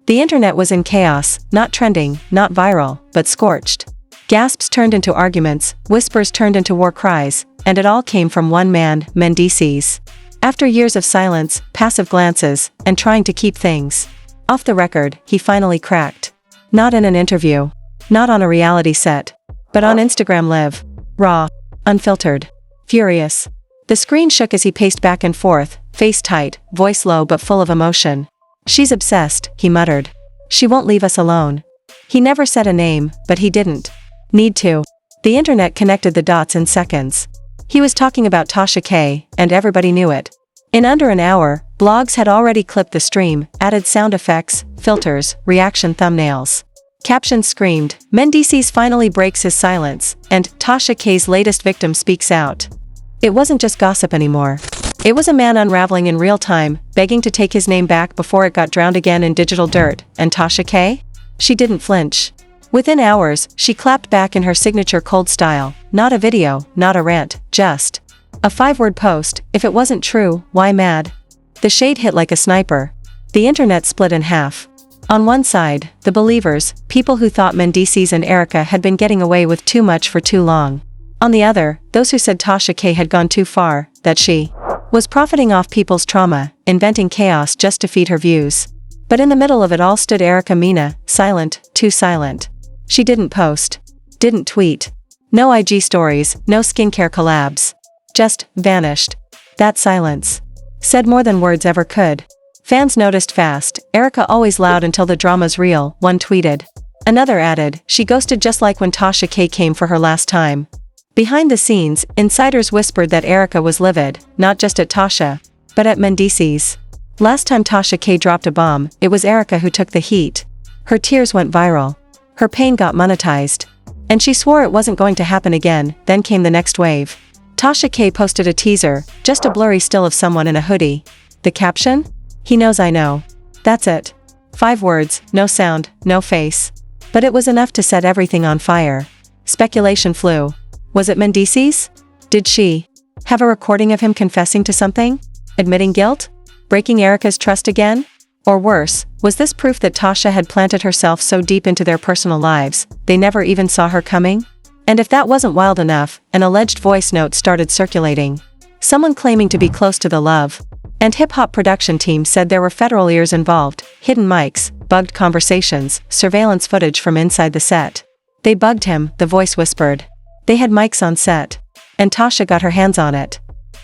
The internet was in chaos, not trending, not viral, but scorched. Gasps turned into arguments, whispers turned into war cries, and it all came from one man, Mendeecees. After years of silence, passive glances, and trying to keep things off the record, he finally cracked. Not in an interview. Not on a reality set. But on Instagram Live. Raw. Unfiltered. Furious. The screen shook as he paced back and forth, face tight, voice low but full of emotion. "She's obsessed," he muttered. "She won't leave us alone." He never said a name, but he didn't need to. The internet connected the dots in seconds. He was talking about TASHAK, and everybody knew it. In under an hour, blogs had already clipped the stream, added sound effects, filters, reaction thumbnails. Captions screamed, "Mendeecees finally breaks his silence," and TASHAK's latest victim speaks out. It wasn't just gossip anymore. It was a man unraveling in real time, begging to take his name back before it got drowned again in digital dirt, and TASHAK? She didn't flinch. Within hours, she clapped back in her signature cold style. Not a video, not a rant, just a 5-word post. If it wasn't true, why mad? The shade hit like a sniper. The internet split in half. On one side, the believers, people who thought Mendeecees and Erica had been getting away with too much for too long. On the other, those who said TASHAK had gone too far, that she was profiting off people's trauma, inventing chaos just to feed her views. But in the middle of it all stood Erica Mena, silent, too silent. She didn't post. Didn't tweet. No IG stories, no skincare collabs. Just vanished. That silence said more than words ever could. Fans noticed fast. "Erica always loud until the drama's real," one tweeted. Another added, "She ghosted just like when TASHAK came for her last time." Behind the scenes, insiders whispered that Erica was livid, not just at Tasha, but at Mendeecees. Last time TASHAK dropped a bomb, it was Erica who took the heat. Her tears went viral. Her pain got monetized. And she swore it wasn't going to happen again. Then came the next wave. TASHAK posted a teaser, just a blurry still of someone in a hoodie. The caption? "He knows I know." That's it. 5 words, no sound, no face. But it was enough to set everything on fire. Speculation flew. Was it Mendeecees? Did she have a recording of him confessing to something? Admitting guilt? Breaking Erica's trust again? Or worse, was this proof that Tasha had planted herself so deep into their personal lives, they never even saw her coming? And if that wasn't wild enough, an alleged voice note started circulating. Someone claiming to be close to the Love and hip-hop production team said there were federal ears involved, hidden mics, bugged conversations, surveillance footage from inside the set. They bugged him, the voice whispered. They had mics on set. And Tasha got her hands on it.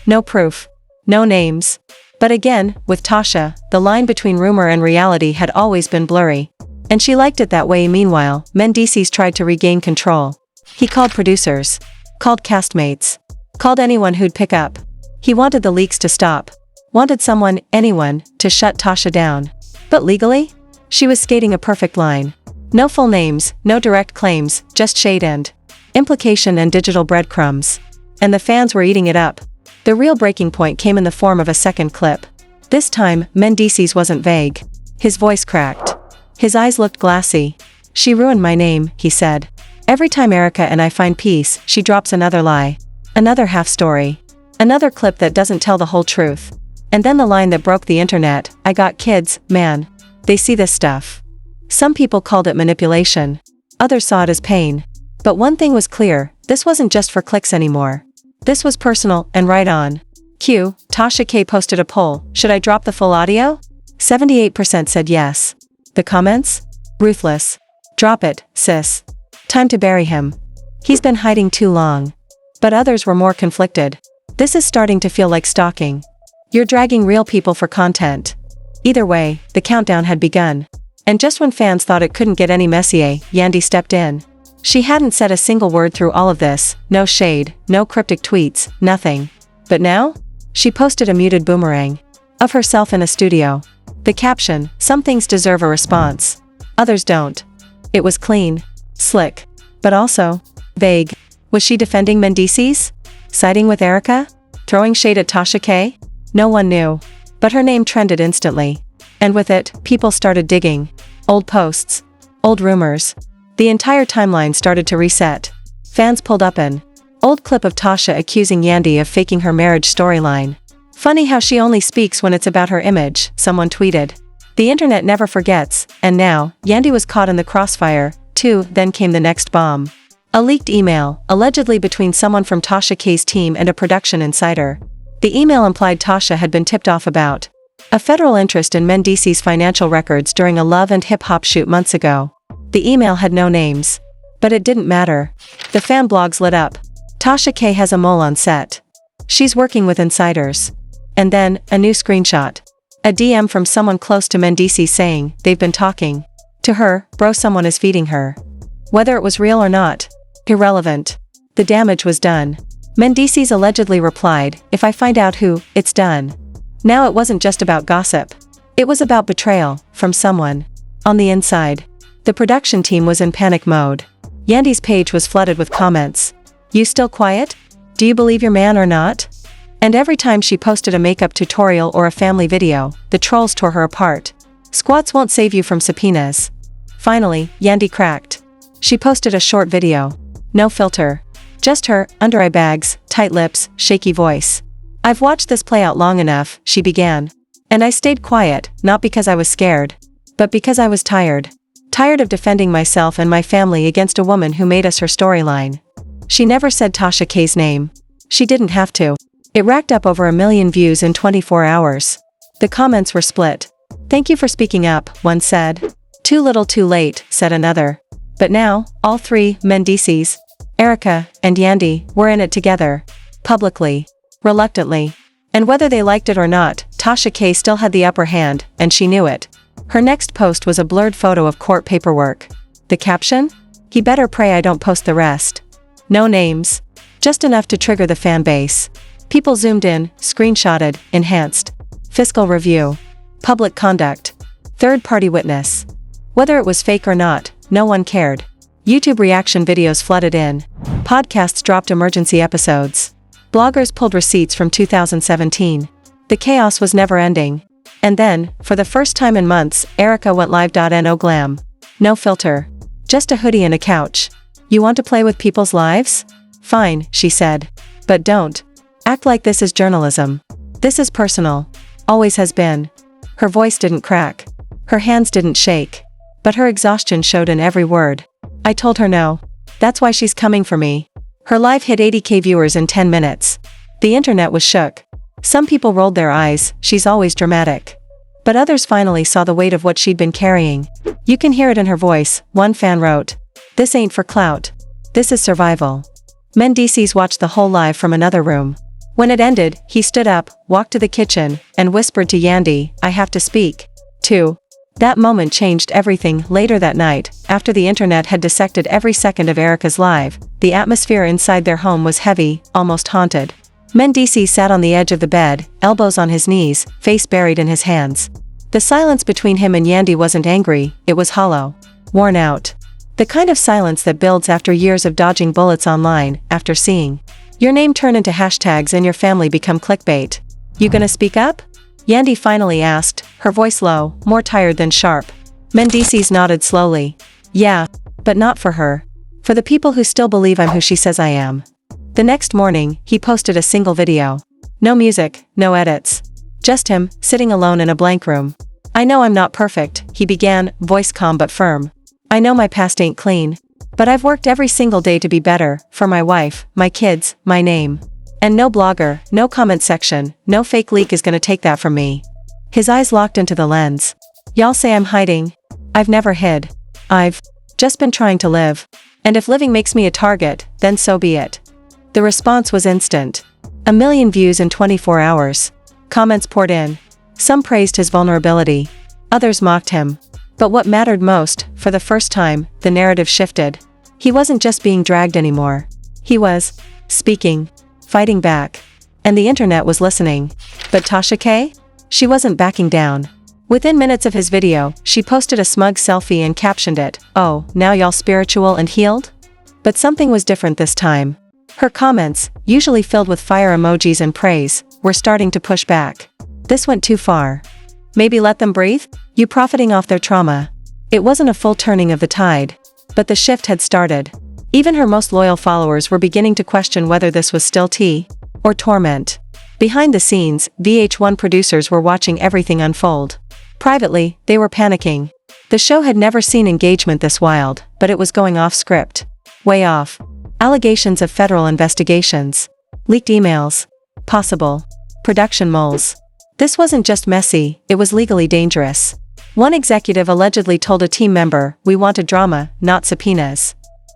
No proof. No names. But again, with Tasha, the line between rumor and reality had always been blurry. And she liked it that way. Meanwhile, Mendeecees tried to regain control. He called producers. Called castmates. Called anyone who'd pick up. He wanted the leaks to stop. Wanted someone, anyone, to shut Tasha down. But legally? She was skating a perfect line. No full names, no direct claims, just shade and implication and digital breadcrumbs. And the fans were eating it up. The real breaking point came in the form of a second clip. This time, Mendeecees wasn't vague. His voice cracked. His eyes looked glassy. "She ruined my name," he said. "Every time Erica and I find peace, she drops another lie. Another half story. Another clip that doesn't tell the whole truth." And then the line that broke the internet, "I got kids, man. They see this stuff." Some people called it manipulation. Others saw it as pain. But one thing was clear, this wasn't just for clicks anymore. This was personal, and right on. Q, TASHAK posted a poll, "Should I drop the full audio?" 78% said yes. The comments? Ruthless. "Drop it, sis. Time to bury him. He's been hiding too long." But others were more conflicted. "This is starting to feel like stalking. You're dragging real people for content." Either way, the countdown had begun. And just when fans thought it couldn't get any messier, Yandy stepped in. She hadn't said a single word through all of this, no shade, no cryptic tweets, nothing. But now? She posted a muted boomerang of herself in a studio. The caption, "Some things deserve a response. Others don't." It was clean, slick, but also vague. Was she defending Mendeecees? Siding with Erica? Throwing shade at TASHAK? No one knew. But her name trended instantly. And with it, people started digging. Old posts. Old rumors. The entire timeline started to reset. Fans pulled up an old clip of Tasha accusing Yandy of faking her marriage storyline. "Funny how she only speaks when it's about her image," someone tweeted. The internet never forgets, and now, Yandy was caught in the crossfire, too. Then came the next bomb. A leaked email, allegedly between someone from TASHAK's team and a production insider. The email implied Tasha had been tipped off about a federal interest in Mendeecees' financial records during a love and hip-hop shoot months ago. The email had no names. But it didn't matter. The fan blogs lit up. Tasha K has a mole on set. She's working with insiders. And then, a new screenshot. A DM from someone close to Mendeecees saying, they've been talking. To her, bro, someone is feeding her. Whether it was real or not, irrelevant. The damage was done. Mendeecees allegedly replied, if I find out who, it's done. Now it wasn't just about gossip. It was about betrayal, from someone. On the inside. The production team was in panic mode. Yandy's page was flooded with comments. You still quiet? Do you believe your man or not? And every time she posted a makeup tutorial or a family video, the trolls tore her apart. Squats won't save you from subpoenas. Finally, Yandy cracked. She posted a short video. No filter. Just her, under-eye bags, tight lips, shaky voice. I've watched this play out long enough, she began. And I stayed quiet, not because I was scared, but because I was tired. Tired of defending myself and my family against a woman who made us her storyline. She never said Tasha K's name. She didn't have to. It racked up over 1 million views in 24 hours. The comments were split. Thank you for speaking up, one said. Too little too late, said another. But now, all three, Mendeecees, Erica, and Yandy, were in it together. Publicly. Reluctantly. And whether they liked it or not, Tasha K still had the upper hand, and she knew it. Her next post was a blurred photo of court paperwork. The caption? He better pray I don't post the rest. No names. Just enough to trigger the fan base. People zoomed in, screenshotted, enhanced. Fiscal review. Public conduct. Third-party witness. Whether it was fake or not, no one cared. YouTube reaction videos flooded in. Podcasts dropped emergency episodes. Bloggers pulled receipts from 2017. The chaos was never ending. And then, for the first time in months, Erica went live. No glam. No filter. Just a hoodie and a couch. You want to play with people's lives? Fine, she said. But don't. Act like this is journalism. This is personal. Always has been. Her voice didn't crack. Her hands didn't shake. But her exhaustion showed in every word. I told her no. That's why she's coming for me. Her live hit 80K viewers in 10 minutes. The internet was shook. Some people rolled their eyes, she's always dramatic. But others finally saw the weight of what she'd been carrying. You can hear it in her voice, one fan wrote. This ain't for clout. This is survival. Mendeecees watched the whole live from another room. When it ended, he stood up, walked to the kitchen, and whispered to Yandy, I have to speak. 2. That moment changed everything. Later that night, after the internet had dissected every second of Erica's live, the atmosphere inside their home was heavy, almost haunted. Mendeecees sat on the edge of the bed, elbows on his knees, face buried in his hands. The silence between him and Yandy wasn't angry, it was hollow. Worn out. The kind of silence that builds after years of dodging bullets online, after seeing your name turn into hashtags and your family become clickbait. You gonna speak up? Yandy finally asked, her voice low, more tired than sharp. Mendeecees nodded slowly. Yeah, but not for her. For the people who still believe I'm who she says I am. The next morning, he posted a single video. No music, no edits. Just him, sitting alone in a blank room. I know I'm not perfect, he began, voice calm but firm. I know my past ain't clean. But I've worked every single day to be better, for my wife, my kids, my name. And no blogger, no comment section, no fake leak is gonna take that from me. His eyes locked into the lens. Y'all say I'm hiding. I've never hid. I've just been trying to live. And if living makes me a target, then so be it. The response was instant. 1 million views in 24 hours. Comments poured in. Some praised his vulnerability. Others mocked him. But what mattered most, for the first time, the narrative shifted. He wasn't just being dragged anymore. He was speaking, fighting back. And the internet was listening. But Tasha K? She wasn't backing down. Within minutes of his video, she posted a smug selfie and captioned it, "Oh, now y'all spiritual and healed?" But something was different this time. Her comments, usually filled with fire emojis and praise, were starting to push back. This went too far. Maybe let them breathe? You profiting off their trauma. It wasn't a full turning of the tide. But the shift had started. Even her most loyal followers were beginning to question whether this was still tea or torment. Behind the scenes, VH1 producers were watching everything unfold. Privately, they were panicking. The show had never seen engagement this wild, but it was going off script. Way off. Allegations of federal investigations. Leaked emails. Possible production moles. This wasn't just messy, it was legally dangerous. One executive allegedly told a team member, "We wanted drama, not subpoenas."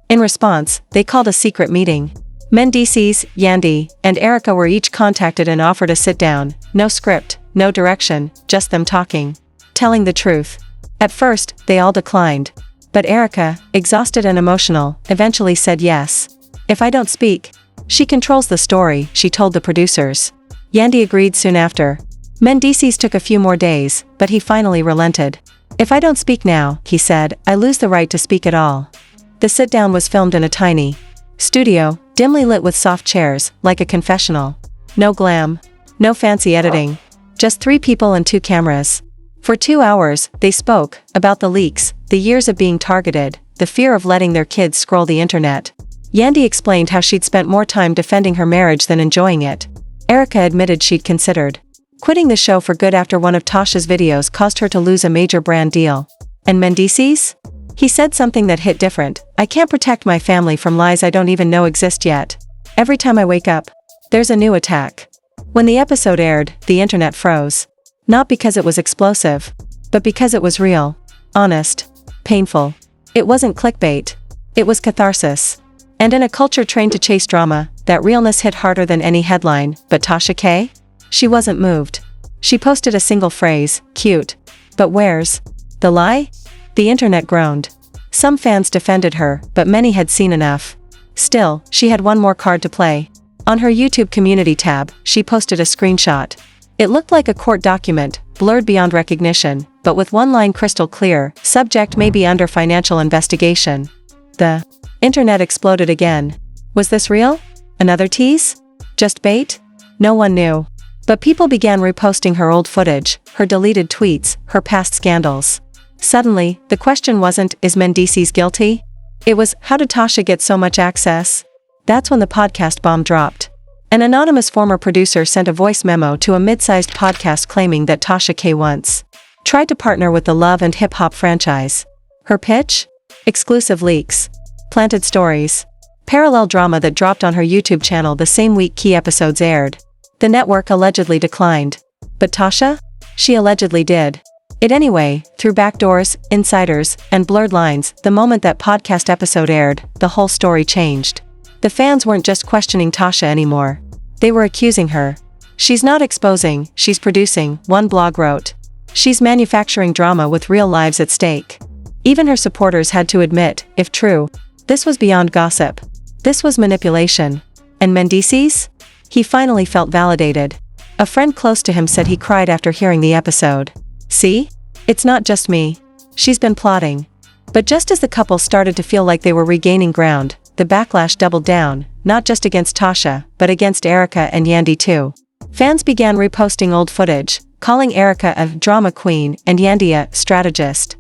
In response, they called a secret meeting. Mendeecees, Yandy, and Erica were each contacted and offered a sit-down. No script, no direction, just them talking. Telling the truth. At first, they all declined. But Erica, exhausted and emotional, eventually said yes. "If I don't speak." She controls the story, she told the producers. Yandy agreed soon after. Mendeecees took a few more days, but he finally relented. "If I don't speak now," he said, "I lose the right to speak at all." The sit-down was filmed in a tiny studio, dimly lit with soft chairs, like a confessional. No glam. No fancy editing. Just 3 people and 2 cameras. For 2 hours, they spoke about the leaks, the years of being targeted, the fear of letting their kids scroll the internet. Yandy explained how she'd spent more time defending her marriage than enjoying it. Erica admitted she'd considered quitting the show for good after one of Tasha's videos caused her to lose a major brand deal. And Mendeecees? He said something that hit different. "I can't protect my family from lies I don't even know exist yet. Every time I wake up, there's a new attack." When the episode aired, the internet froze. Not because it was explosive, but because it was real, honest, painful. It wasn't clickbait. It was catharsis. And in a culture trained to chase drama, that realness hit harder than any headline. But TASHAK? She wasn't moved. She posted a single phrase, "Cute. But where's the lie?" The internet groaned. Some fans defended her, but many had seen enough. Still, she had one more card to play. On her YouTube community tab, she posted a screenshot. It looked like a court document, blurred beyond recognition, but with one line crystal clear, "Subject may be under financial investigation." The internet exploded again. Was this real? Another tease? Just bait? No one knew. But people began reposting her old footage, her deleted tweets, her past scandals. Suddenly, the question wasn't, is Mendeecees guilty? It was, how did Tasha get so much access? That's when the podcast bomb dropped. An anonymous former producer sent a voice memo to a mid-sized podcast claiming that TASHAK once tried to partner with the Love and Hip Hop franchise. Her pitch? Exclusive leaks. Planted stories. Parallel drama that dropped on her YouTube channel the same week key episodes aired. The network allegedly declined. But Tasha? She allegedly did it anyway, through backdoors, insiders, and blurred lines. The moment that podcast episode aired, the whole story changed. The fans weren't just questioning Tasha anymore. They were accusing her. "She's not exposing, she's producing," one blog wrote. "She's manufacturing drama with real lives at stake." Even her supporters had to admit, if true, this was beyond gossip. This was manipulation. And Mendeecees? He finally felt validated. A friend close to him said he cried after hearing the episode. "See? It's not just me. She's been plotting." But just as the couple started to feel like they were regaining ground, the backlash doubled down, not just against Tasha, but against Erica and Yandy too. Fans began reposting old footage, calling Erica a drama queen and Yandy a strategist.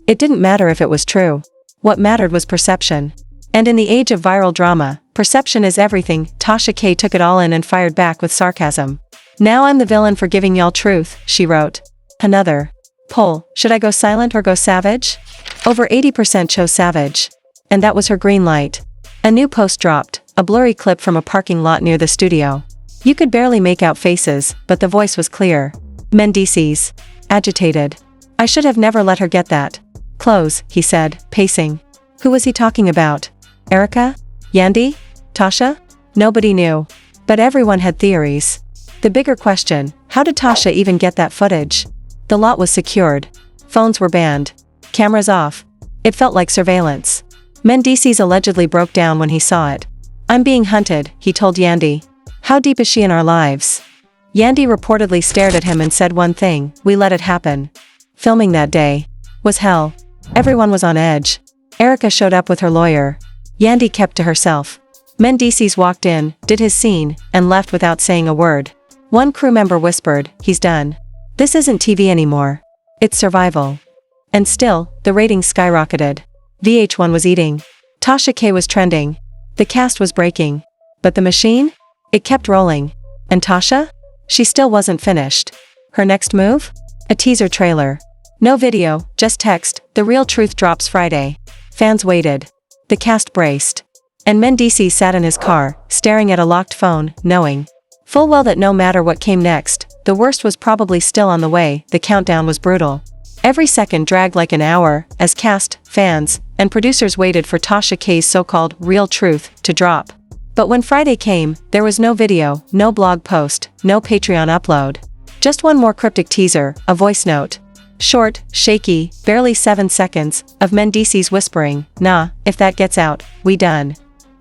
It didn't matter if it was true. What mattered was perception. And in the age of viral drama, perception is everything. TASHAK took it all in and fired back with sarcasm. "Now I'm the villain for giving y'all truth," she wrote. Another poll, should I go silent or go savage? Over 80% chose savage. And that was her green light. A new post dropped, a blurry clip from a parking lot near the studio. You could barely make out faces, but the voice was clear. Mendeecees. Agitated. "I should have never let her get that close," he said, pacing. Who was he talking about? Erica? Yandy? Tasha? Nobody knew. But everyone had theories. The bigger question, how did Tasha even get that footage? The lot was secured. Phones were banned. Cameras off. It felt like surveillance. Mendeecees allegedly broke down when he saw it. "I'm being hunted," he told Yandy. "How deep is she in our lives?" Yandy reportedly stared at him and said one thing, "We let it happen." Filming that day was hell. Everyone was on edge. Erica showed up with her lawyer. Yandy kept to herself. Mendeecees walked in, did his scene, and left without saying a word. One crew member whispered, "He's done. This isn't TV anymore. It's survival." And still, the ratings skyrocketed. VH1 was eating. TASHAK was trending. The cast was breaking. But the machine? It kept rolling. And Tasha? She still wasn't finished. Her next move? A teaser trailer. No video, just text, the real truth drops Friday. Fans waited. The cast braced. And Mendeecees sat in his car, staring at a locked phone, knowing full well that no matter what came next, the worst was probably still on the way. The countdown was brutal. Every second dragged like an hour, as cast, fans, and producers waited for TASHAK's so-called real truth to drop. But when Friday came, there was no video, no blog post, no Patreon upload. Just one more cryptic teaser, a voice note. Short, shaky, barely 7 seconds, of Mendeecees whispering, "Nah, if that gets out, we done."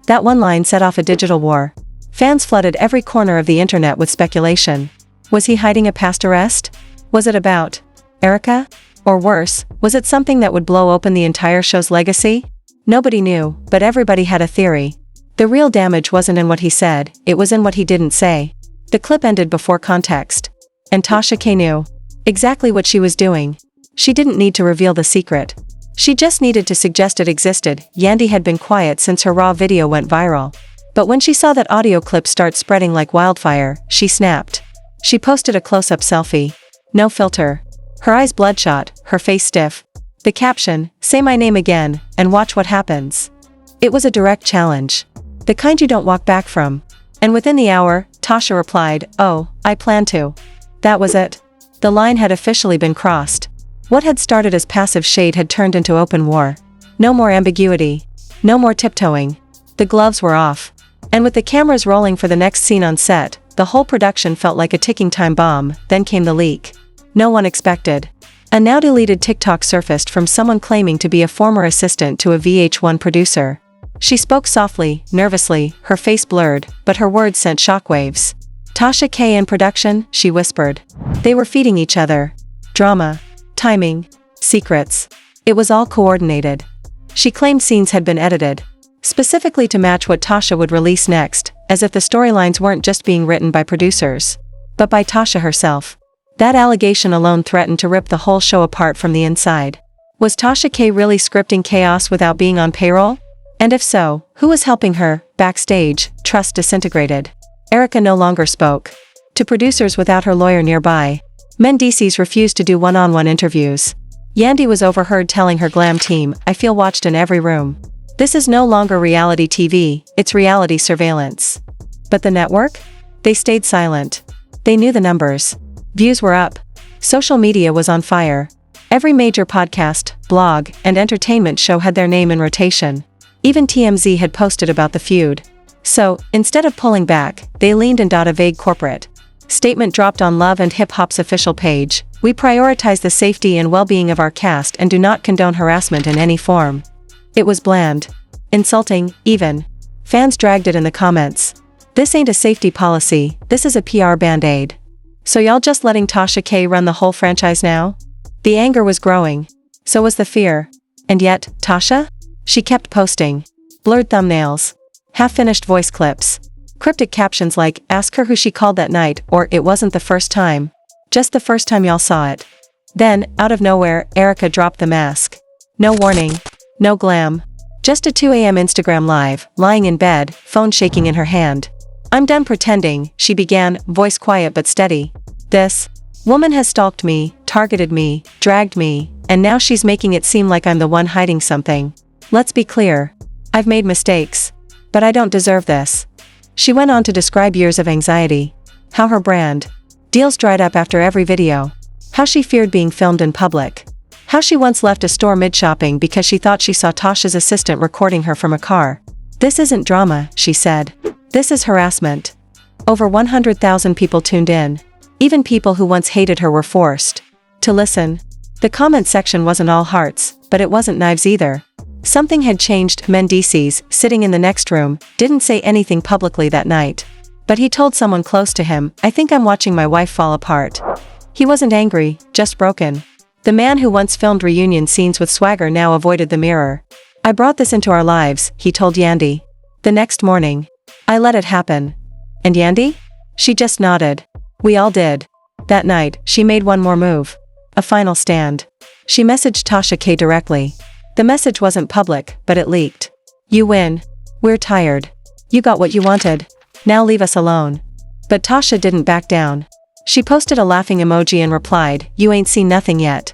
That one line set off a digital war. Fans flooded every corner of the internet with speculation. Was he hiding a past arrest? Was it about Erica? Or worse, was it something that would blow open the entire show's legacy? Nobody knew, but everybody had a theory. The real damage wasn't in what he said, it was in what he didn't say. The clip ended before context. And TASHAK knew exactly what she was doing. She didn't need to reveal the secret. She just needed to suggest it existed. Yandy had been quiet since her raw video went viral. But when she saw that audio clip start spreading like wildfire, she snapped. She posted a close-up selfie. No filter. Her eyes bloodshot, her face stiff. The caption, "Say my name again, and watch what happens." It was a direct challenge. The kind you don't walk back from. And within the hour, Tasha replied, "Oh, I plan to." That was it. The line had officially been crossed. What had started as passive shade had turned into open war. No more ambiguity. No more tiptoeing. The gloves were off. And with the cameras rolling for the next scene on set, the whole production felt like a ticking time bomb. Then came the leak. No one expected. A now-deleted TikTok surfaced from someone claiming to be a former assistant to a VH1 producer. She spoke softly, nervously, her face blurred, but her words sent shockwaves. "TASHAK in production," she whispered. They were feeding each other. Drama. Timing. Secrets. It was all coordinated. She claimed scenes had been edited. Specifically to match what Tasha would release next, as if the storylines weren't just being written by producers, but by Tasha herself. That allegation alone threatened to rip the whole show apart from the inside. Was TASHAK really scripting chaos without being on payroll? And if so, who was helping her? Backstage, trust disintegrated. Erica no longer spoke to producers without her lawyer nearby. Mendeecees refused to do one-on-one interviews. Yandy was overheard telling her glam team, "I feel watched in every room. This is no longer reality TV, it's reality surveillance." But the network? They stayed silent. They knew the numbers. Views were up. Social media was on fire. Every major podcast, blog, and entertainment show had their name in rotation. Even TMZ had posted about the feud. So, instead of pulling back, they leaned into a vague corporate statement dropped on Love and Hip Hop's official page. "We prioritize the safety and well-being of our cast and do not condone harassment in any form." It was bland. Insulting, even. Fans dragged it in the comments. "This ain't a safety policy, this is a PR band-aid. So y'all just letting TASHAK run the whole franchise now?" The anger was growing. So was the fear. And yet, Tasha? She kept posting. Blurred thumbnails. Half-finished voice clips. Cryptic captions like, "Ask her who she called that night," or "It wasn't the first time. Just the first time y'all saw it." Then, out of nowhere, Erica dropped the mask. No warning. No glam. Just a 2 a.m. Instagram live, lying in bed, phone shaking in her hand. "I'm done pretending," she began, voice quiet but steady. "This woman has stalked me, targeted me, dragged me, and now she's making it seem like I'm the one hiding something. Let's be clear. I've made mistakes. But I don't deserve this." She went on to describe years of anxiety. How her brand deals dried up after every video. How she feared being filmed in public. How she once left a store mid-shopping because she thought she saw Tasha's assistant recording her from a car. "This isn't drama," she said. "This is harassment." Over 100,000 people tuned in. Even people who once hated her were forced to listen. The comment section wasn't all hearts, but it wasn't knives either. Something had changed. Mendeecees, sitting in the next room, didn't say anything publicly that night. But he told someone close to him, "I think I'm watching my wife fall apart." He wasn't angry, just broken. The man who once filmed reunion scenes with swagger now avoided the mirror. "I brought this into our lives," he told Yandy. The next morning. "I let it happen." "And Yandy?" She just nodded. "We all did." That night, she made one more move. A final stand. She messaged TASHAK directly. The message wasn't public, but it leaked. "You win. We're tired. You got what you wanted. Now leave us alone." But Tasha didn't back down. She posted a laughing emoji and replied, "You ain't seen nothing yet."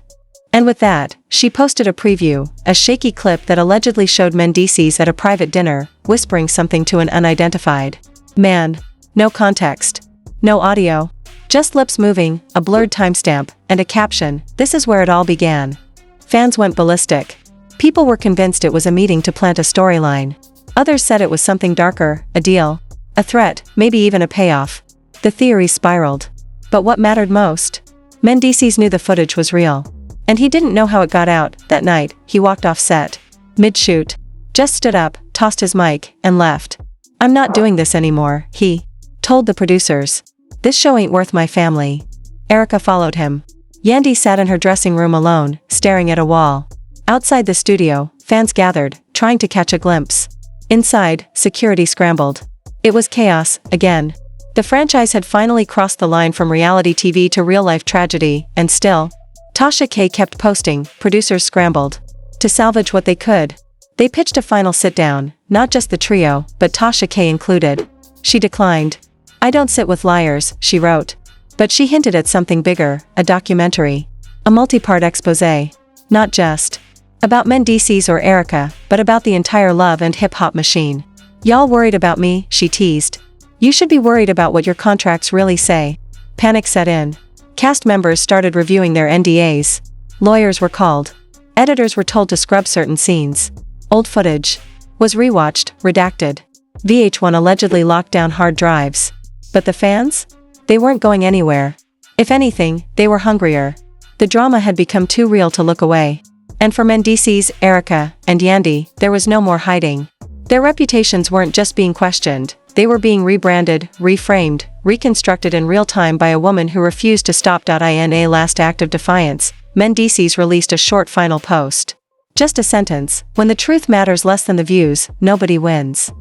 And with that, she posted a preview, a shaky clip that allegedly showed Mendeecees at a private dinner, whispering something to an unidentified man. No context. No audio. Just lips moving, a blurred timestamp, and a caption, "This is where it all began." Fans went ballistic. People were convinced it was a meeting to plant a storyline. Others said it was something darker, a deal, a threat, maybe even a payoff. The theory spiraled. But what mattered most? Mendeecees knew the footage was real. And he didn't know how it got out. That night, he walked off set. Mid-shoot. Just stood up, tossed his mic, and left. "I'm not doing this anymore," he told the producers. "This show ain't worth my family." Erica followed him. Yandy sat in her dressing room alone, staring at a wall. Outside the studio, fans gathered, trying to catch a glimpse. Inside, security scrambled. It was chaos, again. The franchise had finally crossed the line from reality TV to real-life tragedy, and still, TASHAK kept posting. Producers scrambled to salvage what they could. They pitched a final sit-down, not just the trio, but TASHAK included. She declined. "I don't sit with liars," she wrote. But she hinted at something bigger, a documentary. A multi-part exposé. Not just about Mendeecees or Erica, but about the entire love and hip-hop machine. "Y'all worried about me?" she teased. "You should be worried about what your contracts really say." Panic set in. Cast members started reviewing their NDAs. Lawyers were called. Editors were told to scrub certain scenes. Old footage was rewatched, redacted. VH1 allegedly locked down hard drives. But the fans? They weren't going anywhere. If anything, they were hungrier. The drama had become too real to look away. And for Mendeecees, Erica, and Yandy, there was no more hiding. Their reputations weren't just being questioned, they were being rebranded, reframed, reconstructed in real time by a woman who refused to stop. In a last act of defiance, Mendeecees released a short final post. Just a sentence: "When the truth matters less than the views, nobody wins."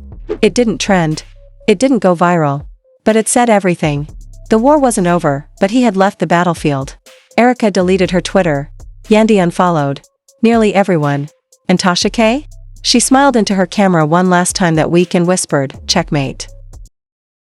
It didn't trend. It didn't go viral. But it said everything. The war wasn't over, but he had left the battlefield. Erica deleted her Twitter. Yandy unfollowed nearly everyone. And Tasha? She smiled into her camera one last time that week and whispered, "Checkmate."